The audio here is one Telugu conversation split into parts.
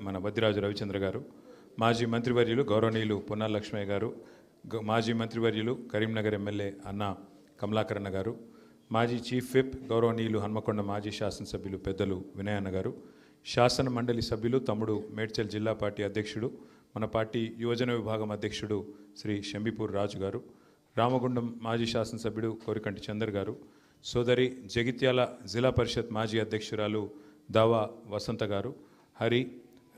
మన బద్దిరాజు రవిచంద్ర గారు, మాజీ మంత్రివర్యులు గౌరవనీయులు పొన్నాల లక్ష్మయ్య గారు, మాజీ మంత్రివర్యులు కరీంనగర్ ఎమ్మెల్యే అన్న కమలాకరణ గారు, మాజీ చీఫ్ విప్ గౌరవనీయులు హన్మకొండ మాజీ శాసనసభ్యులు పెద్దలు వినయన్న గారు, శాసన మండలి సభ్యులు తమ్ముడు మేడ్చల్ జిల్లా పార్టీ అధ్యక్షుడు, మన పార్టీ యువజన విభాగం అధ్యక్షుడు శ్రీ షంబీపూర్ రాజు గారు, రామగుండం మాజీ శాసనసభ్యుడు కోరికంటి చందర్ గారు, సోదరి జగిత్యాల జిల్లా పరిషత్ మాజీ అధ్యక్షురాలు దావా వసంత గారు, హరి,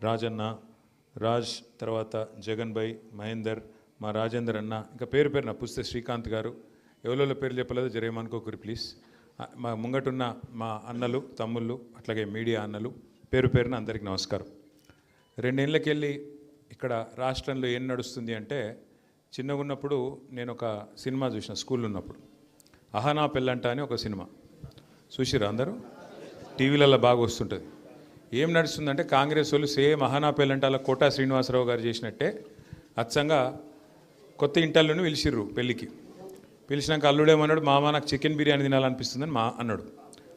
రాజన్న, రాజ్, తర్వాత జగన్ భాయ్, మహేందర్, మా రాజేందర్ అన్న, ఇంకా పేరు పేరున పుస్తే శ్రీకాంత్ గారు, ఎవరో పేరు చెప్పలేదు జరేమనుకోకూరి ప్లీజ్. మా ముంగటున్న మా అన్నలు తమ్ముళ్ళు అట్లాగే మీడియా అన్నలు పేరు పేరున అందరికీ నమస్కారం. 2 ఏళ్ళకెళ్ళి ఇక్కడ రాష్ట్రంలో ఏం నడుస్తుంది అంటే, చిన్నగా ఉన్నప్పుడు నేను ఒక సినిమా చూసిన స్కూల్లో ఉన్నప్పుడు, అహానా పెళ్ళంట అని ఒక సినిమా చూసిరా అందరూ, టీవీలలో బాగా వస్తుంటుంది. ఏం నడుస్తుందంటే కాంగ్రెస్ వాళ్ళు సేమ్ అహానా పెళ్ళంట అలా కోటా శ్రీనివాసరావు గారు చేసినట్టే అచ్చంగా కొత్త ఇంటల్లోనే పిలిచిర్రు పెళ్ళికి. పిలిచినాక అల్లుడేమన్నాడు, మామ నాకు చికెన్ బిర్యానీ తినాలనిపిస్తుందని అన్నాడు.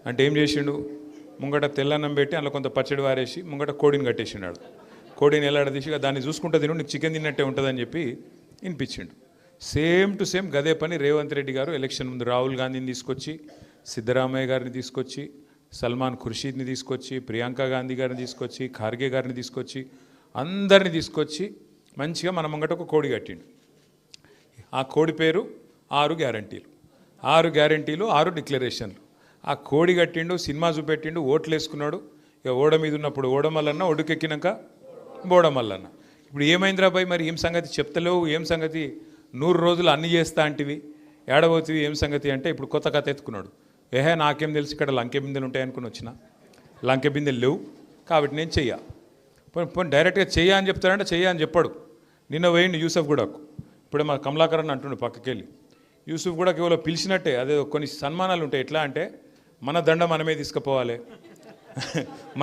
అంటే ఏం చేసిండు, ముంగట తెల్లన్నం పెట్టి అందులో కొంత పచ్చడి వారేసి ముంగట కోడిని కట్టేసినాడు. కోడిని ఎలాడదీసి దాన్ని చూసుకుంటా తిను, నీకు చికెన్ తిన్నట్టే ఉంటుందని చెప్పి వినిపించిండు. సేమ్ టు సేమ్ గదే పని రేవంత్ రెడ్డి గారు ఎలక్షన్ ముందు రాహుల్ గాంధీని తీసుకొచ్చి, సిద్ధరామయ్య గారిని తీసుకొచ్చి, సల్మాన్ ఖుర్షీద్ని తీసుకొచ్చి, ప్రియాంక గాంధీ గారిని తీసుకొచ్చి, ఖార్గే గారిని తీసుకొచ్చి, అందరిని తీసుకొచ్చి మంచిగా మన ముంగట ఒక కోడి కట్టిండు. ఆ కోడి పేరు 6 గ్యారంటీలు. 6 గ్యారంటీలు, 6 డిక్లరేషన్లు. ఆ కోడి కట్టిండు, సినిమా చూపెట్టిండు, ఓట్లు వేసుకున్నాడు. ఇక ఓడ మీద ఉన్నప్పుడు ఓడమల్లన్న, ఒడ్డుకెక్కినాక బోడమల్లన్న. ఇప్పుడు ఏమైందిరా బాయ్, మరి ఏం సంగతి చెప్తలేవు, ఏం సంగతి 100 రోజులు అన్నీ చేస్తా అంటివి, ఏడబోతివి ఏం సంగతి అంటే ఇప్పుడు కొత్త కథ ఎత్తుకున్నాడు. నాకేం తెలుసు, ఇక్కడ లంకె బిందెలు ఉంటాయనుకుని వచ్చిన, లంకె బిందెలు లేవు కాబట్టి నేను చెయ్యా. పోనీ డైరెక్ట్గా చెయ్యా అని చెప్తాడంటే చెయ్యా అని చెప్పాడు. నిన్న పోయిండు యూసఫ్ గూడకు, ఇప్పుడే మా కమలాకరణ అంటుండు పక్కకెళ్ళి. యూసుఫ్ కూడా కేవలం పిలిచినట్టే, అదే కొన్ని సన్మానాలు ఉంటాయి. ఎట్లా అంటే మన దండ మనమే తీసుకుపోవాలి,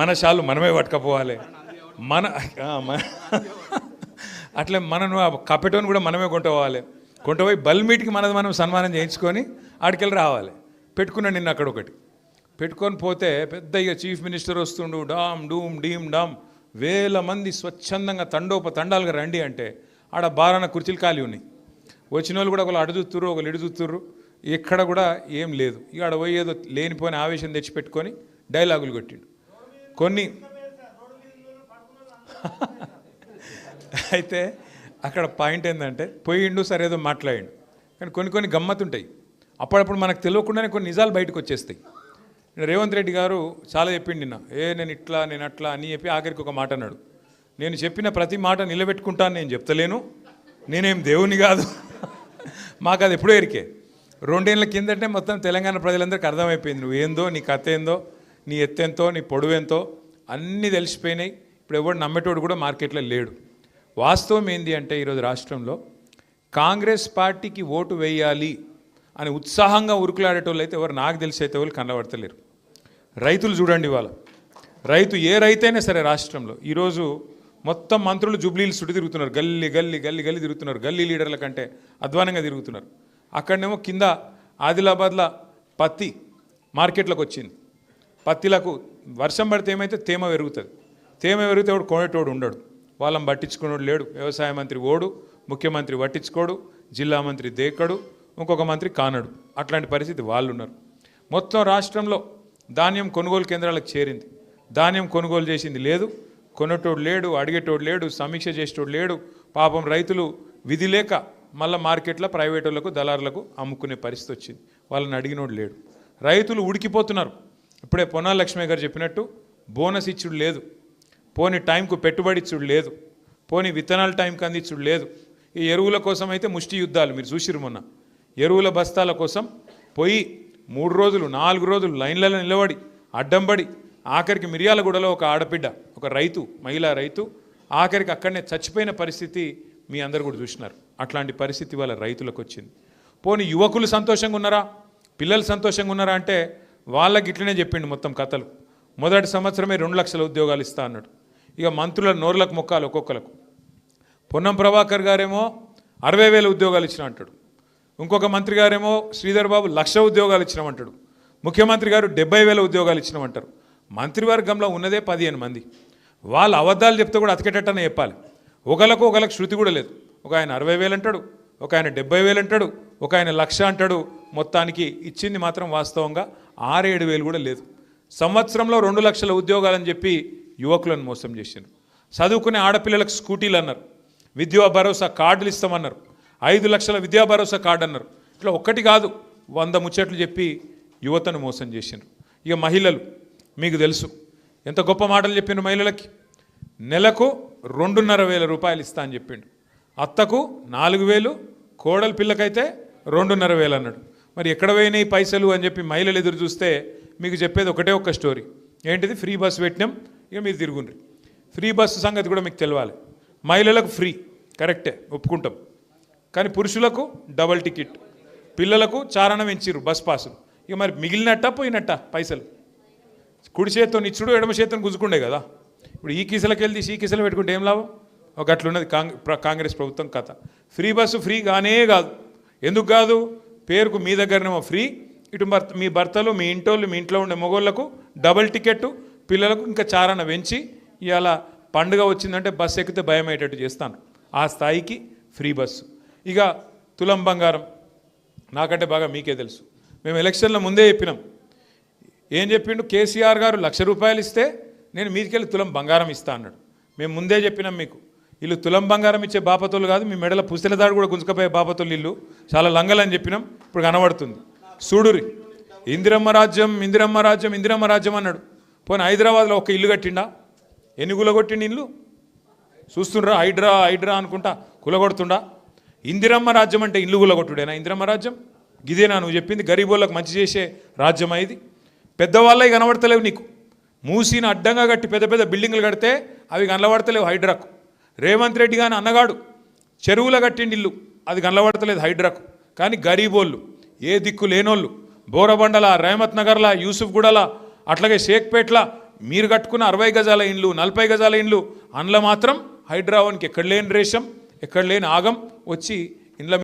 మన షాలు మనమే పట్టుకపోవాలి, అట్లే మనను కపెటోని కూడా మనమే కొంటపోవాలి. కొంటపోయి బల్మీటికి మనది మనం సన్మానం చేయించుకొని ఆడికెళ్ళి రావాలి. పెట్టుకున్నాను నిన్న అక్కడ ఒకటి పెట్టుకొని పోతే పెద్ద ఇక చీఫ్ మినిస్టర్ వస్తుండు, డామ్ డూమ్ డీమ్ డామ్, వేల మంది స్వచ్ఛందంగా తండాలుగా రండి అంటే ఆడ బారాన కుర్చీలు ఖాళీ ఉన్నాయి. వచ్చిన వాళ్ళు కూడా ఒకళ్ళు అడు చూస్తుర్రు, ఒకళ్ళు ఇడు చూస్తుర్రు, ఎక్కడ కూడా ఏం లేదు. ఇక ఆడ పోయి ఏదో లేనిపోయిన ఆవేశం తెచ్చిపెట్టుకొని డైలాగులు కొట్టిండు కొన్ని. అయితే అక్కడ పాయింట్ ఏంటంటే పోయిండు, సరే ఏదో మాట్లాడిండు, కానీ కొన్ని గమ్మత్తుంటాయి. అప్పుడప్పుడు మనకు తెలియకుండానే కొన్ని నిజాలు బయటకు వచ్చేస్తాయి. రేవంత్ రెడ్డి గారు చాలా చెప్పిండు నిన్న, నేను ఇట్లా నేను అట్లా అని చెప్పి ఆఖరికి ఒక మాట అన్నాడు, నేను చెప్పిన ప్రతి మాట నిలబెట్టుకుంటాను, నేను చెప్తలేను, నేనేం దేవుని కాదు. మాకు అది ఎప్పుడో ఎరికే. 2 ఏళ్ళ కిందటే మొత్తం తెలంగాణ ప్రజలందరికీ అర్థమైపోయింది, నువ్వు ఏందో, నీ కథ ఏందో, నీ ఎత్తెంతో, నీ పొడవెంతో అన్నీ తెలిసిపోయినాయి. ఇప్పుడు ఎవడు నమ్మేటోడు కూడా మార్కెట్లో లేడు. వాస్తవం ఏంది అంటే ఈరోజు రాష్ట్రంలో కాంగ్రెస్ పార్టీకి ఓటు వేయాలి అని ఉత్సాహంగా ఉరుకులాడేటోళ్ళు అయితే ఎవరు నాకు తెలిసి అయితే వాళ్ళు కనబడతలేరు. రైతులు చూడండి, వాళ్ళ రైతు ఏ రైతైనా సరే రాష్ట్రంలో ఈరోజు మొత్తం మంత్రులు జూబ్లీలు చుట్టూ తిరుగుతున్నారు, గల్లీ గల్లీ గల్లీ గల్లీ తిరుగుతున్నారు, గల్లీ లీడర్ల కంటే అధ్వానంగా తిరుగుతున్నారు. అక్కడనేమో కింద ఆదిలాబాద్లో పత్తి మార్కెట్లోకి వచ్చింది. పత్తిలకు వర్షం పడితే ఏమైతే తేమ పెరుగుతుంది, తేమ పెరిగితే వాడు కొనేటోడు ఉండడు, వాళ్ళని పట్టించుకునేవాడు లేడు. వ్యవసాయ మంత్రి ఓడు, ముఖ్యమంత్రి పట్టించుకోడు, జిల్లా మంత్రి దేకడు, ఇంకొక మంత్రి కానడు. అట్లాంటి పరిస్థితి వాళ్ళు ఉన్నారు. మొత్తం రాష్ట్రంలో ధాన్యం కొనుగోలు కేంద్రాలకు చేరింది, ధాన్యం కొనుగోలు చేసింది లేదు, కొనేటోడు లేడు, అడిగేటోడు లేడు, సమీక్ష చేసేటోడు లేడు. పాపం రైతులు విధి లేక మళ్ళీ మార్కెట్లో ప్రైవేట్ వాళ్ళకు దళారులకు అమ్ముకునే పరిస్థితి వచ్చింది, వాళ్ళని అడిగినోడు లేడు. రైతులు ఉడికిపోతున్నారు. ఇప్పుడే పొన్నాల లక్ష్మయ్య గారు చెప్పినట్టు బోనస్ ఇచ్చుడు లేదు, పోని టైంకు పెట్టుబడి ఇచ్చుడు లేదు, పోని విత్తనాల టైంకి అందించుడు లేదు. ఈ ఎరువుల కోసం అయితే ముష్టి యుద్ధాలు మీరు చూసిరు. మొన్న ఎరువుల బస్తాల కోసం పోయి 3 రోజులు 4 రోజులు లైన్లలో నిలబడి అడ్డంబడి ఆఖరికి మిర్యాలగూడలో ఒక ఆడబిడ్డ, ఒక రైతు, మహిళా రైతు ఆఖరికి అక్కడనే చచ్చిపోయిన పరిస్థితి మీ అందరు కూడా చూసినారు. అట్లాంటి పరిస్థితి వాళ్ళ రైతులకు వచ్చింది. పోనీ యువకులు సంతోషంగా ఉన్నారా, పిల్లలు సంతోషంగా ఉన్నారా అంటే వాళ్ళకి ఇట్లనే చెప్పిండు మొత్తం కథలు. మొదటి సంవత్సరమే 2 లక్షల ఉద్యోగాలు ఇస్తా అన్నాడు. ఇక మంత్రుల నోర్లకు మొక్కాలు ఒక్కొక్కలకు. పొన్నం ప్రభాకర్ గారేమో 60,000 ఉద్యోగాలు ఇచ్చిన అంటాడు, ఇంకొక మంత్రి గారేమో శ్రీధర్ బాబు 1,00,000 ఉద్యోగాలు ఇచ్చినామంటాడు, ముఖ్యమంత్రి గారు 70,000 ఉద్యోగాలు ఇచ్చినామంటారు. మంత్రివర్గంలో ఉన్నదే 15 మంది. వాళ్ళు అబద్ధాలు చెప్తే కూడా అతికేటట్టనే చెప్పాలి. ఒకళ్ళకు శృతి కూడా లేదు. ఒక ఆయన 60,000 అంటాడు, ఒక ఆయన 70,000 అంటాడు, ఒక ఆయన 1,00,000 అంటాడు. మొత్తానికి ఇచ్చింది మాత్రం వాస్తవంగా 6-7 కూడా లేదు. సంవత్సరంలో 2 లక్షల ఉద్యోగాలని చెప్పి యువకులను మోసం చేశారు. చదువుకునే ఆడపిల్లలకు స్కూటీలు అన్నారు, విద్యా భరోసా కార్డులు ఇస్తామన్నారు, 5 లక్షల విద్యా భరోసా కార్డు అన్నారు. ఇట్లా ఒక్కటి కాదు 100 ముచ్చట్లు చెప్పి యువతను మోసం చేశారు. ఇక మహిళలు మీకు తెలుసు ఎంత గొప్ప మాటలు చెప్పిండు. మహిళలకి నెలకు 2,500 రూపాయలు ఇస్తా అని చెప్పిండు. అత్తకు 4,000, కోడల పిల్లకైతే 2,500 అన్నాడు. మరి ఎక్కడ పోయినాయి పైసలు అని చెప్పి మహిళలు ఎదురు చూస్తే మీకు చెప్పేది ఒకటే ఒక్క స్టోరీ. ఏంటిది? ఫ్రీ బస్సు పెట్టినాం, ఇక మీరు తిరుగుండ్రి. ఫ్రీ బస్సు సంగతి కూడా మీకు తెలవాలి. మహిళలకు ఫ్రీ, కరెక్టే, ఒప్పుకుంటాం. కానీ పురుషులకు డబల్ టికెట్, పిల్లలకు చారణం ఇచ్చిర్రు బస్ పాసులు. ఇక మరి మిగిలినట్ట పోయినట్ట పైసలు? కుడి చేతితో ఇచ్చుడు, ఎడమ చేతితో గుంజుకుండే కదా. ఇప్పుడు ఈ కిసలకి వెళ్ళి ఈ కిసలు పెట్టుకుంటే ఏం లాభం? ఒక అట్లున్నది కాంగ్రెస్ ప్రభుత్వం కథ. ఫ్రీ బస్సు ఫ్రీ కానే కాదు. ఎందుకు కాదు? పేరుకు మీ దగ్గరనేమో ఫ్రీ, ఇటు మీ భర్తలు, మీ ఇంటోళ్ళు, మీ ఇంట్లో ఉండే మగోళ్ళకు డబల్ టికెట్, పిల్లలకు ఇంకా చారణ పెంచి ఇవాళ పండుగ వచ్చిందంటే బస్సు ఎక్కితే భయం అయ్యేటట్టు చేస్తాను. ఆ స్థాయికి ఫ్రీ బస్సు. ఇక తులం బంగారం నాకంటే బాగా మీకే తెలుసు. మేము ఎలక్షన్ల ముందే చెప్పినాం. ఏం చెప్పిండు? కేసీఆర్ గారు 1,00,000 రూపాయలు ఇస్తే నేను మీదికెళ్ళి తులం బంగారం ఇస్తా అన్నాడు. మేము ముందే చెప్పినాం మీకు, వీళ్ళు తులం బంగారం ఇచ్చే బాపతులు కాదు, మీ మెడల పుస్తెల దాడు కూడా గుంజుకపోయే బాపతులు ఇల్లు చాలా లంగలని చెప్పినాం. ఇప్పుడు కనబడుతుంది. చూడురి, ఇందిరమ్మ రాజ్యం ఇందిరమ్మ రాజ్యం ఇందిరమ్మ రాజ్యం అన్నాడు. పోనీ హైదరాబాద్లో ఒక ఇల్లు కట్టిండా? ఎన్ని కులగొట్టిండి ఇల్లు చూస్తుండ్రా? హైడ్రా అనుకుంటా కులగొడుతుండా? ఇందిరమ్మ రాజ్యం అంటే ఇల్లు కులగొట్టుడేనా ఇందిరమ్మ రాజ్యం? గిదేనా నువ్వు చెప్పింది? గరీబోళ్ళకు మంచి చేసే రాజ్యం ఇది. పెద్దవాళ్ళవి కనబడతలేవు నీకు. మూసీని అడ్డంగా కట్టి పెద్ద పెద్ద బిల్డింగ్లు కడితే అవి కనబడతలేవు హైడ్రాకు. రేవంత్ రెడ్డి కానీ అన్నగాడు చెరువుల కట్టిండి ఇల్లు, అది కనబడతలేదు హైడ్రాకు. కానీ గరీబోళ్ళు, ఏ దిక్కు లేనోళ్ళు, బోరబండల, రేమత్ నగర్ల, యూసుఫ్గూడల, అట్లాగే షేక్పేట్ల మీరు కట్టుకున్న 60 గజాల ఇండ్లు, 40 గజాల ఇండ్లు, అందులో మాత్రం హైడ్రావానికి ఎక్కడ లేని రేషం, ఎక్కడ లేని ఆగం వచ్చి ఇండ్ల